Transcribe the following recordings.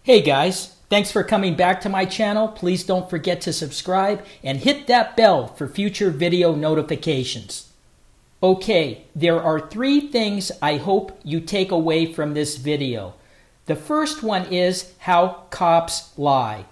Hey guys, thanks for coming back to my channel. Please don't forget to subscribe and hit that bell for future video notifications. Okay, there are 3 things I hope you take away from this video. The first one is how cops lie.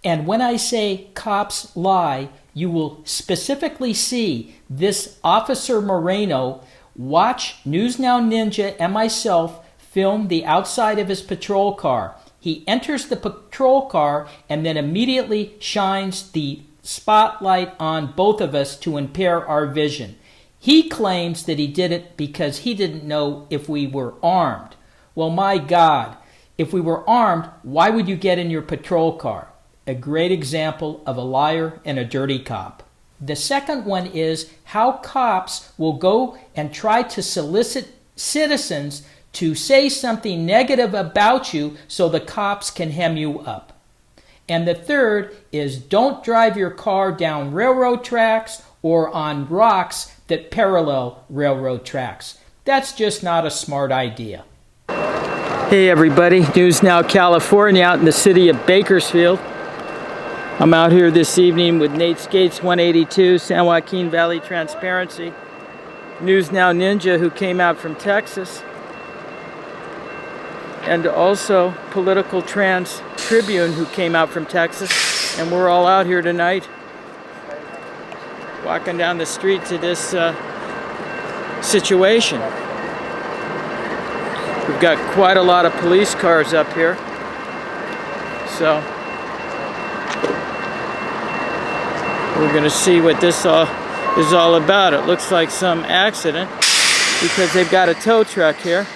And when I say cops lie, you will specifically see this Officer Moreno watch News Now Ninja and myself film the outside of his patrol car. He enters the patrol car and then immediately shines the spotlight on both of us to impair our vision. He claims that he did it because he didn't know if we were armed. Well, my God, if we were armed, why would you get in your patrol car? A great example of a liar and a dirty cop. The second one is how cops will go and try to solicit citizens to say something negative about you so the cops can hem you up. And the third is don't drive your car down railroad tracks or on rocks that parallel railroad tracks. That's just not a smart idea. Hey everybody, News Now California out in the city of Bakersfield. I'm out here this evening with Nate Skates 182, San Joaquin Valley Transparency, News Now Ninja who came out from Texas, and also Political TRANCE TRIBUNE who came out from Texas, and we're all out here tonight walking down the street to this situation. We've got quite a lot of police cars up here, so we're going to see what this is all about. It looks like some accident because they've got a tow truck here.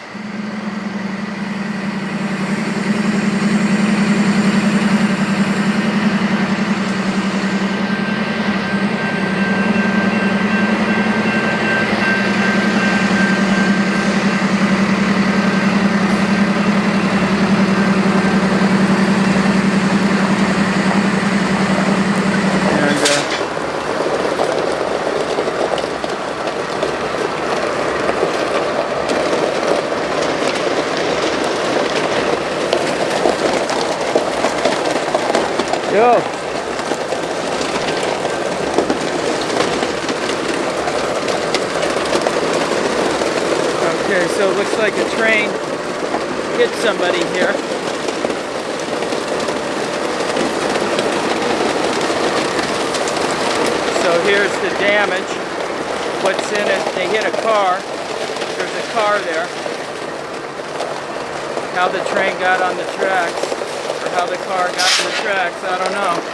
Yo. Okay, so it looks like a train hit somebody here. So here's the damage. What's in it? They hit a car. There's a car there. How the train got on the tracks. How the car got to the tracks, I don't know.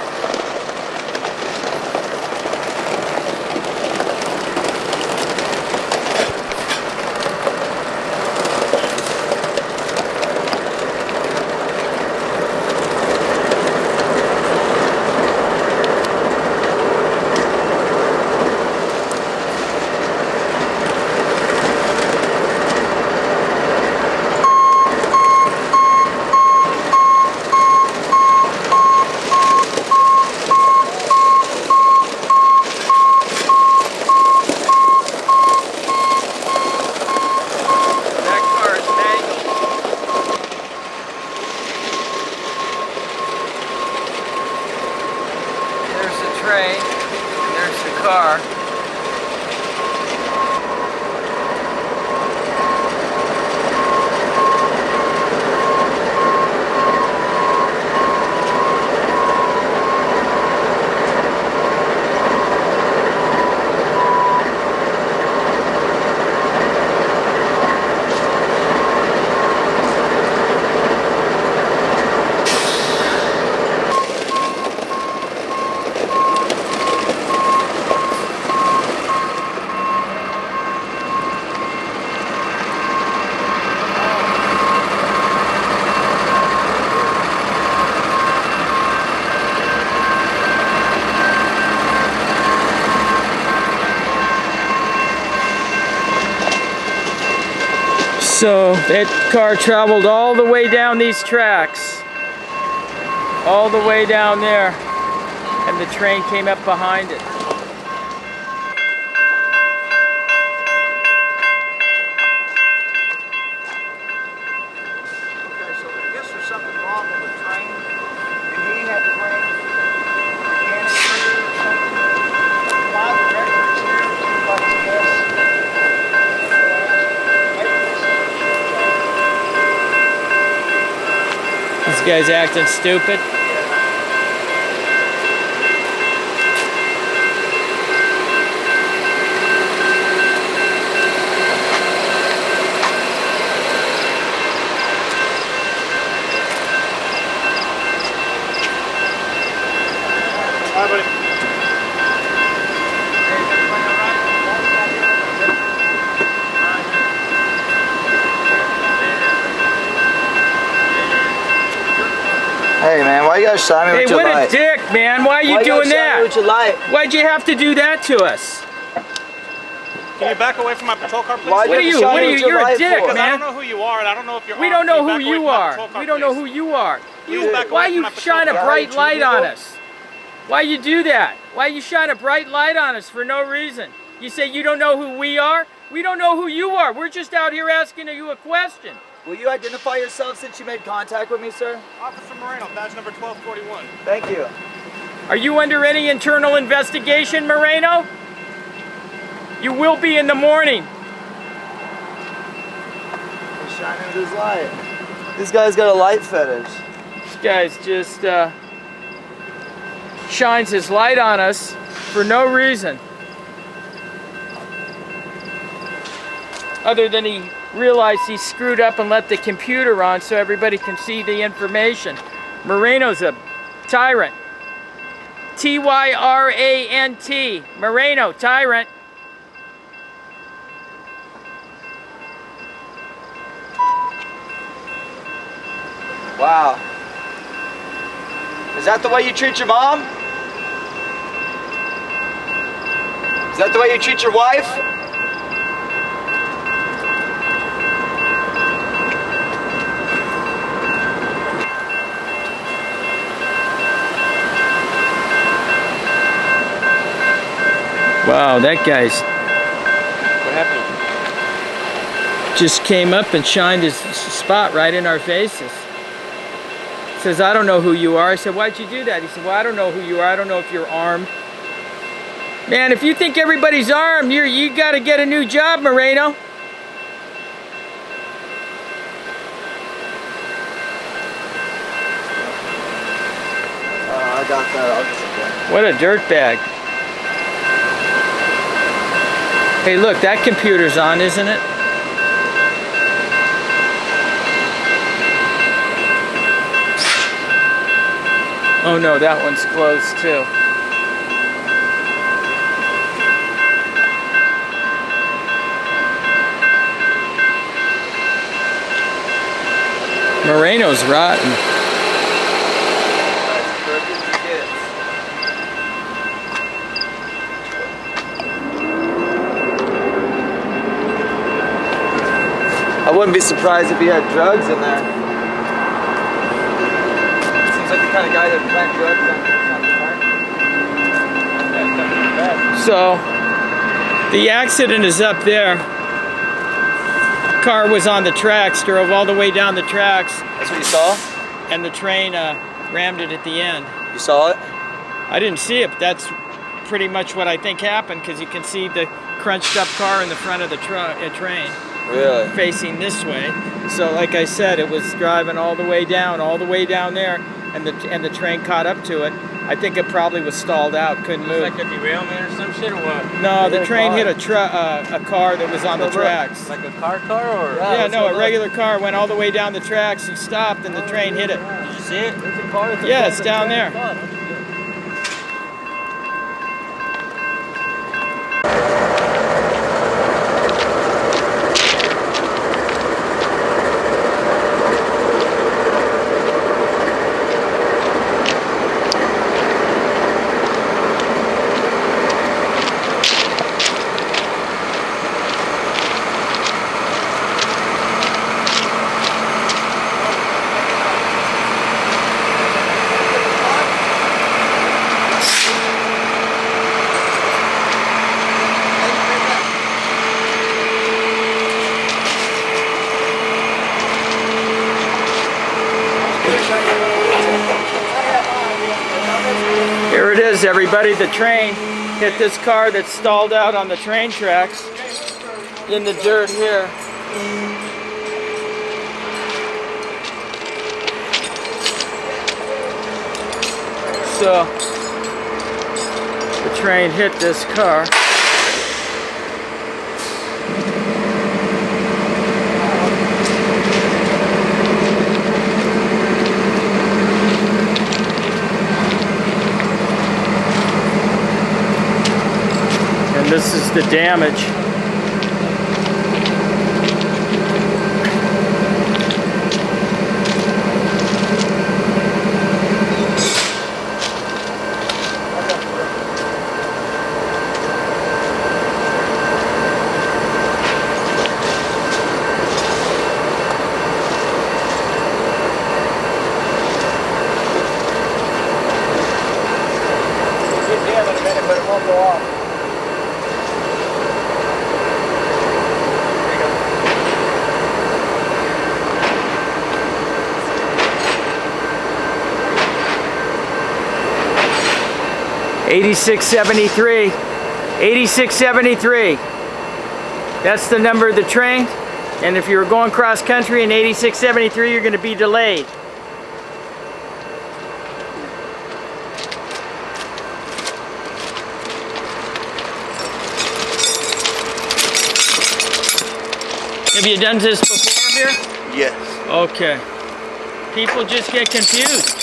Train, and there's the car. So that car traveled all the way down these tracks, all the way down there, and the train came up behind it. Okay, so I guess there's something wrong with the This guy's acting stupid. Hi, buddy. Hey man, why you gotta shine me with your light? Hey, what a dick, man! Why are you doing that? With your light? Why'd you have to do that to us? Can you back away from my patrol car, please? Why What are you? What are you? You're a dick, Because I man. don't know who you are, and I don't know if you're. We don't know who you are. We don't know who you are. Why you shine a bright light on us? Why you do that? Why you shine a bright light on us for no reason? You say you don't know who we are? We don't know who you are. We're just out here asking you a question. Will you identify yourself since you made contact with me, sir? Officer Moreno, badge number 1241. Thank you. Are you under any internal investigation, Moreno? You will be in the morning. He's shining with his light. This guy's got a light fetish. This guy's just shines his light on us for no reason. Other than he realized he screwed up and let the computer on so everybody can see the information. Moreno's a tyrant. T-Y-R-A-N-T. Moreno, tyrant. Wow. Is that the way you treat your mom? Is that the way you treat your wife? Wow, that guy's What happened? just came up and shined his spot right in our faces. Says, I don't know who you are. I said, why'd you do that? He said, well, I don't know who you are. I don't know if you're armed. Man, if you think everybody's armed, you got to get a new job, Moreno. I got that. I'll just What a dirtbag. Hey, look, that computer's on, isn't it? Oh no, that one's closed too. Moreno's rotten. I wouldn't be surprised if he had drugs in there. Seems like the kind of guy that plant drugs on. So, the accident is up there. Car was on the tracks, drove all the way down the tracks, That's what you saw? and the train rammed it at the end. You saw it? I didn't see it, but that's pretty much what I think happened, because you can see the crunched up car in the front of the train. Really? Facing this way. So like I said, it was driving all the way down there, and the train caught up to it. I think it probably was stalled out, couldn't move. Like a derailment or some shit or what? No, the train hit a car that was on the tracks. Like a car or? Yeah, no, a regular car went all the way down the tracks and stopped, and the train hit it. Did you see it? Yeah, it's down there. Here it is, everybody. The train hit this car that's stalled out on the train tracks in the dirt here. So the train hit this car. And this is the damage. But it won't go off. 8673. 8673. That's the number of the train. And if you're going cross country in 8673, you're going to be delayed. Have you done this before here? Yes. Okay. People just get confused.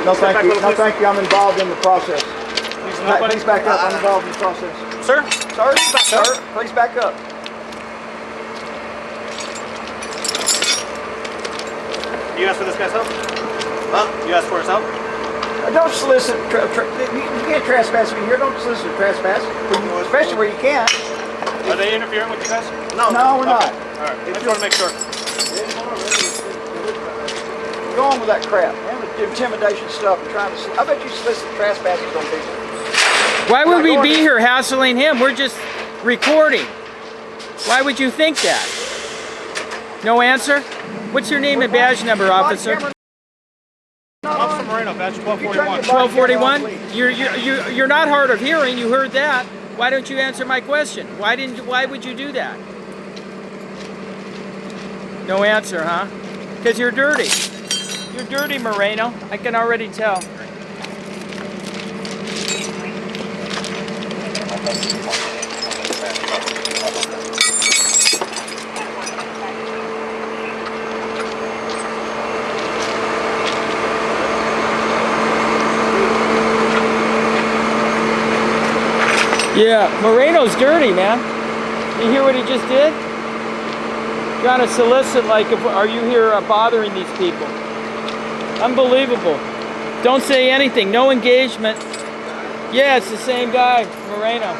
No, thank you. No, thank you. I'm involved in the process. Please back up. I'm involved in the process. Sir? Sir, please back up. You asked for this guy's help? Huh? You asked for his help? Don't solicit. You can't trespass me here. Don't solicit trespass, especially where you can. Are they interfering with you guys? No, we're not. All right. I just want to make sure. Go on with that crap, man. With the intimidation stuff and trying to. I bet you solicit trespassers on people. Why would we be here hassling him? We're just recording. Why would you think that? No answer? What's your name and badge number, officer? Officer Moreno, badge 1241. 1241? You're not hard of hearing. You heard that. Why don't you answer my question? Why would you do that? No answer, huh? Because you're dirty. You're dirty, Moreno. I can already tell. Yeah, Moreno's dirty, man. You hear what he just did? Trying to solicit, like, are you here bothering these people? Unbelievable. Don't say anything. No engagement. Yeah, it's the same guy, Moreno.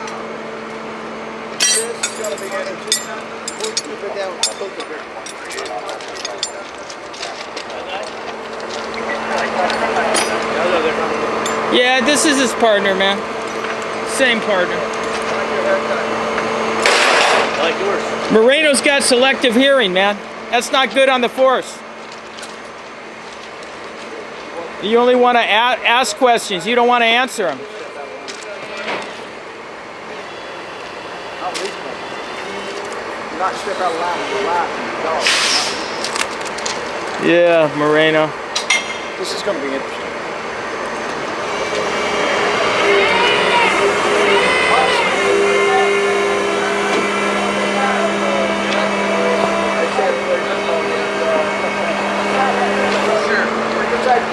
Yeah, this is his partner, man. Same partner. I like yours. Moreno's got selective hearing, man. That's not good on the force. You only want to ask questions. You don't want to answer them. Not step out of line with your life. Yeah, Moreno. This is going to be interesting.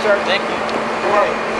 Sir. Thank you. You're welcome.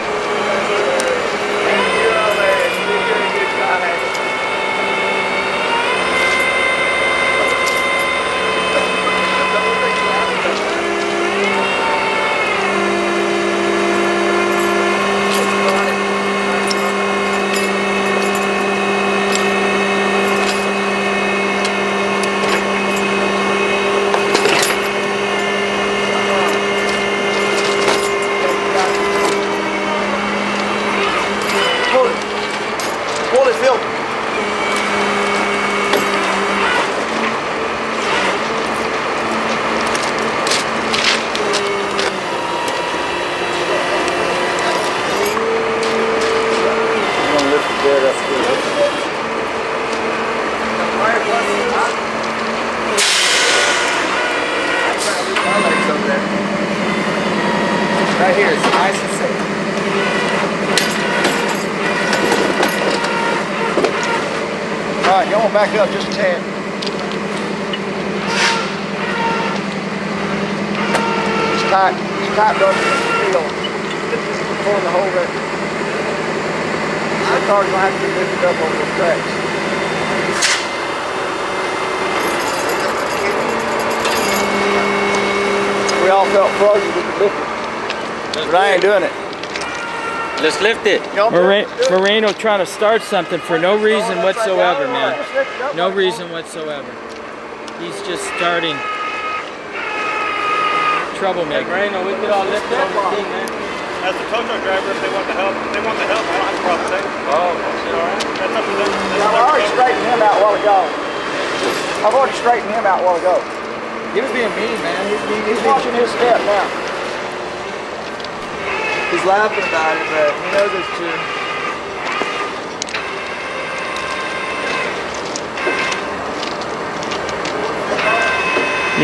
Right here, it's nice and safe. All right, you want to back up just a tad. It's tight up in the field. Pulling the whole rest. The car's gonna have to be lifted up over the tracks. We all felt fuzzy, we could lift it. But I ain't doing it. Let's lift it. Moreno trying to start something for no reason whatsoever, man. No reason whatsoever. He's just starting troublemaker. Moreno, we could all lift it over the thing, man. As the tow truck driver, if they want the help, I don't have a problem saying. Oh, shit, all right. That's up to them. I've already straightened him out a while ago. He was being mean, man. He's watching his step now. He's laughing about it, but he knows it's true.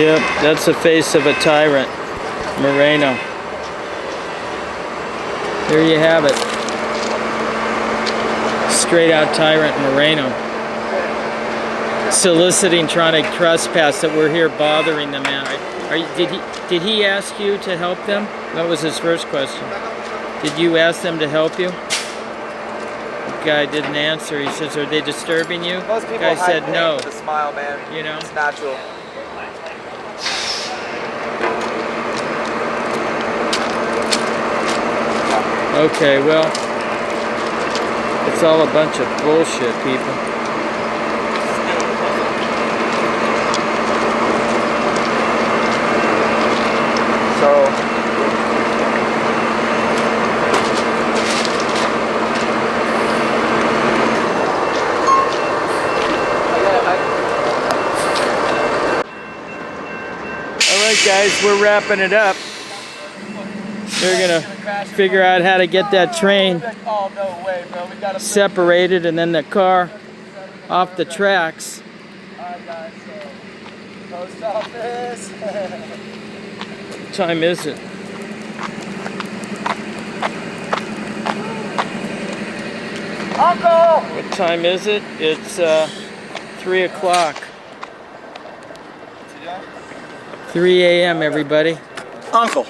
Yep, that's the face of a tyrant, Moreno. There you have it. Straight out tyrant Moreno. Soliciting, trying to trespass that we're here bothering the man. Did he ask you to help them? That was his first question. Did you ask them to help you? The guy didn't answer. He says, "Are they disturbing you?" Most people Guy said hide no. with a smile, man. You know? It's natural. Okay, well, it's all a bunch of bullshit, people. So Alright guys, we're wrapping it up. We're gonna figure out how to get that train separated and then the car off the tracks. Alright guys, so post office. What time is it? Uncle! What time is it? It's 3 o'clock. 3 a.m. everybody. Uncle.